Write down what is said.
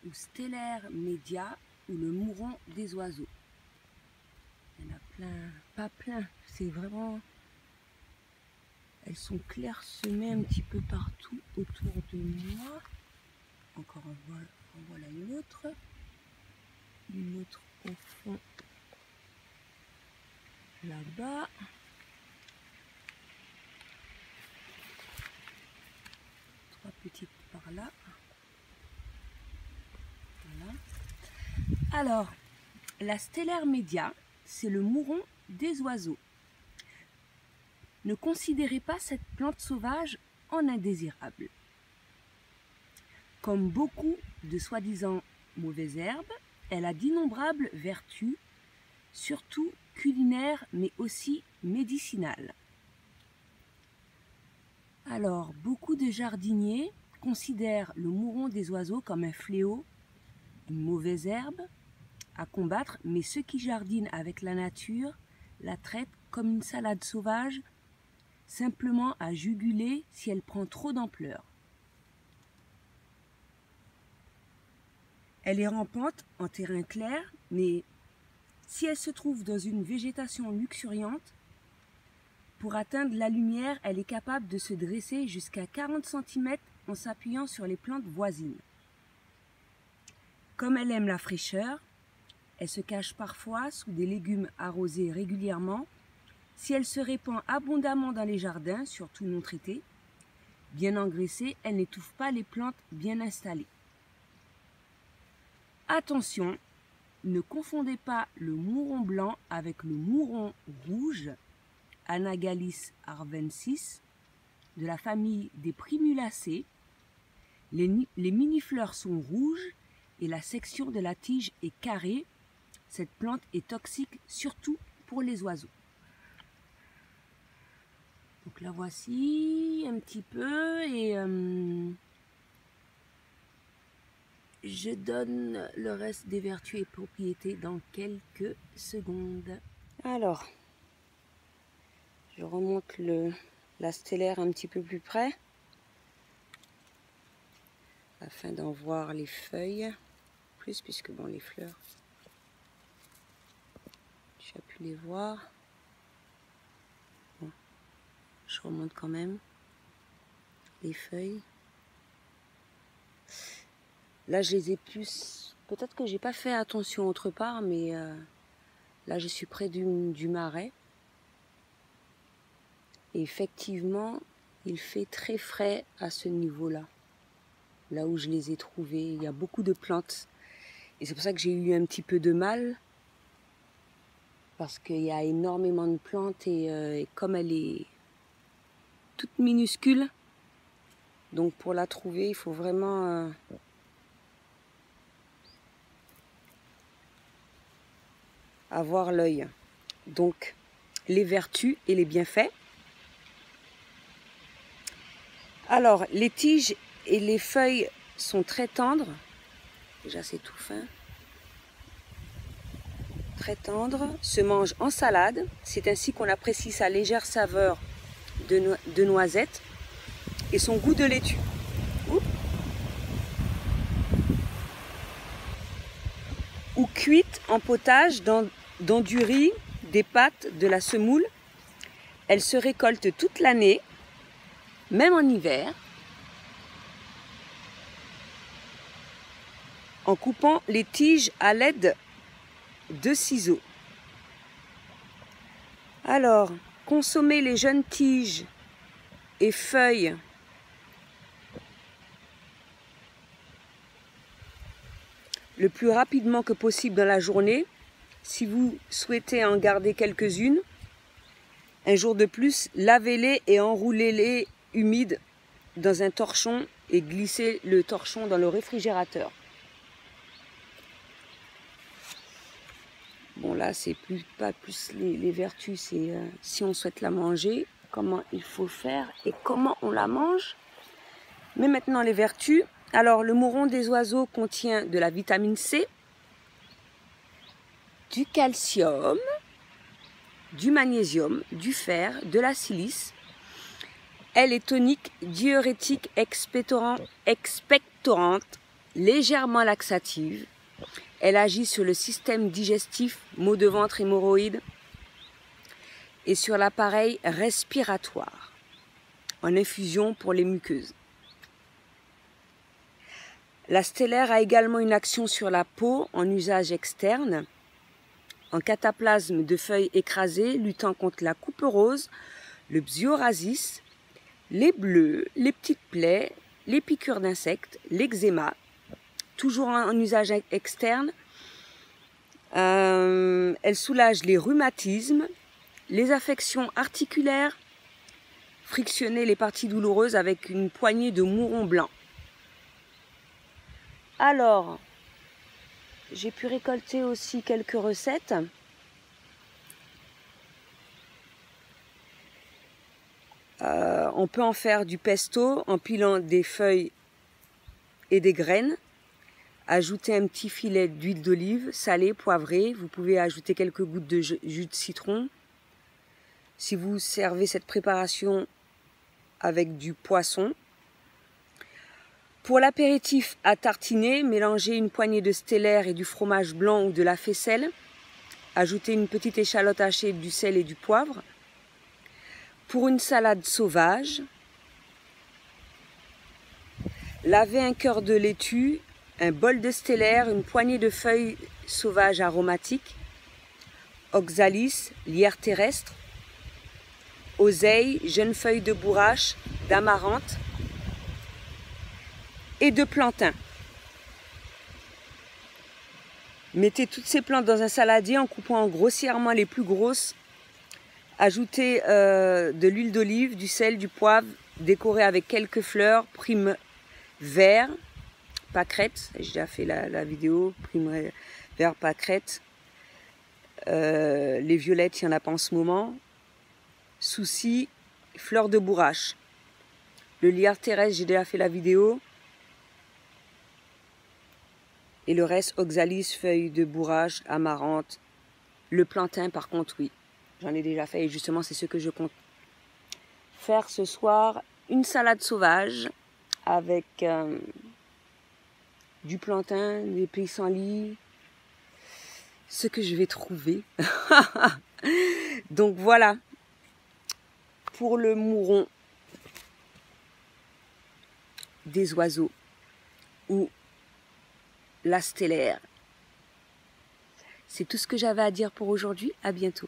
ou Stellaire Media ou le mouron des oiseaux. Il y en a plein, pas plein, c'est vraiment... Elles sont clairsemées un petit peu partout autour de moi. Encore en voilà une autre. Une autre au fond, là-bas. Trois petites par là. Voilà. Alors, la Stellaire Media, c'est le mouron des oiseaux. Ne considérez pas cette plante sauvage en indésirable. Comme beaucoup de soi-disant mauvaises herbes, elle a d'innombrables vertus, surtout culinaires mais aussi médicinales. Alors, beaucoup de jardiniers considèrent le mouron des oiseaux comme un fléau, une mauvaise herbe à combattre, mais ceux qui jardinent avec la nature la traitent comme une salade sauvage, simplement à juguler si elle prend trop d'ampleur. Elle est rampante en terrain clair, mais si elle se trouve dans une végétation luxuriante, pour atteindre la lumière, elle est capable de se dresser jusqu'à 40 cm en s'appuyant sur les plantes voisines. Comme elle aime la fraîcheur, elle se cache parfois sous des légumes arrosés régulièrement. Si elle se répand abondamment dans les jardins, surtout non traités, bien engraissés, elle n'étouffe pas les plantes bien installées. Attention, ne confondez pas le mouron blanc avec le mouron rouge, Anagallis arvensis, de la famille des primulacées. Les mini-fleurs sont rouges et la section de la tige est carrée. Cette plante est toxique surtout pour les oiseaux. Donc la voici un petit peu et je donne le reste des vertus et propriétés dans quelques secondes. Alors, je remonte la stellaire un petit peu plus près afin d'en voir les feuilles plus, puisque bon, les fleurs, tu as pu les voir. Bon, je remonte quand même les feuilles. Là, je les ai plus... Peut-être que j'ai pas fait attention autre part, mais là, je suis près du marais. Et effectivement, il fait très frais à ce niveau-là. Là où je les ai trouvés, il y a beaucoup de plantes. Et c'est pour ça que j'ai eu un petit peu de mal. Parce qu'il y a énormément de plantes et comme elle est toute minuscule, donc pour la trouver, il faut vraiment... avoir l'œil. Donc, les vertus et les bienfaits. Alors, les tiges et les feuilles sont très tendres. Déjà, c'est tout fin. Très tendre. Se mange en salade. C'est ainsi qu'on apprécie sa légère saveur de noisette et son goût de laitue. Ou cuite en potage dans du riz, des pâtes, de la semoule. Elle se récolte toute l'année, même en hiver, en coupant les tiges à l'aide de ciseaux. Alors, consommer les jeunes tiges et feuilles le plus rapidement que possible dans la journée. Si vous souhaitez en garder quelques-unes, un jour de plus, lavez-les et enroulez-les humides dans un torchon et glissez le torchon dans le réfrigérateur. Bon là, c'est pas plus les vertus, c'est si on souhaite la manger, comment il faut faire et comment on la mange. Mais maintenant les vertus. Alors, le mouron des oiseaux contient de la vitamine C, du calcium, du magnésium, du fer, de la silice. Elle est tonique, diurétique, expectorante, légèrement laxative. Elle agit sur le système digestif, maux de ventre, hémorroïdes, et sur l'appareil respiratoire, en infusion pour les muqueuses. La stellaire a également une action sur la peau en usage externe, en cataplasme de feuilles écrasées, luttant contre la couperose, le psoriasis, les bleus, les petites plaies, les piqûres d'insectes, l'eczéma, toujours en usage externe. Elle soulage les rhumatismes, les affections articulaires, frictionner les parties douloureuses avec une poignée de mouron blanc. Alors, j'ai pu récolter aussi quelques recettes. On peut en faire du pesto en pilant des feuilles et des graines. Ajouter un petit filet d'huile d'olive salée, poivrée. Vous pouvez ajouter quelques gouttes de jus de citron. Si vous servez cette préparation avec du poisson. Pour l'apéritif à tartiner, mélangez une poignée de stellaire et du fromage blanc ou de la faisselle. Ajoutez une petite échalote hachée, du sel et du poivre. Pour une salade sauvage, lavez un cœur de laitue, un bol de stellaire, une poignée de feuilles sauvages aromatiques, oxalis, lierre terrestre, oseille, jeunes feuilles de bourrache, d'amarante et de plantain. Mettez toutes ces plantes dans un saladier en coupant grossièrement les plus grosses. Ajoutez de l'huile d'olive, du sel, du poivre, décorez avec quelques fleurs, prime vert, pâquerette, j'ai déjà fait la vidéo, prime vert, pâquerette, les violettes, il n'y en a pas en ce moment, souci, fleurs de bourrache. Le lierre terrestre, j'ai déjà fait la vidéo. Et le reste, oxalis, feuilles de bourrache, amarante. Le plantain, par contre, oui. J'en ai déjà fait et justement, c'est ce que je compte faire ce soir. Une salade sauvage avec du plantain, des pissenlits, ce que je vais trouver. Donc voilà, pour le mouron des oiseaux ou la stellaire. C'est tout ce que j'avais à dire pour aujourd'hui. À bientôt.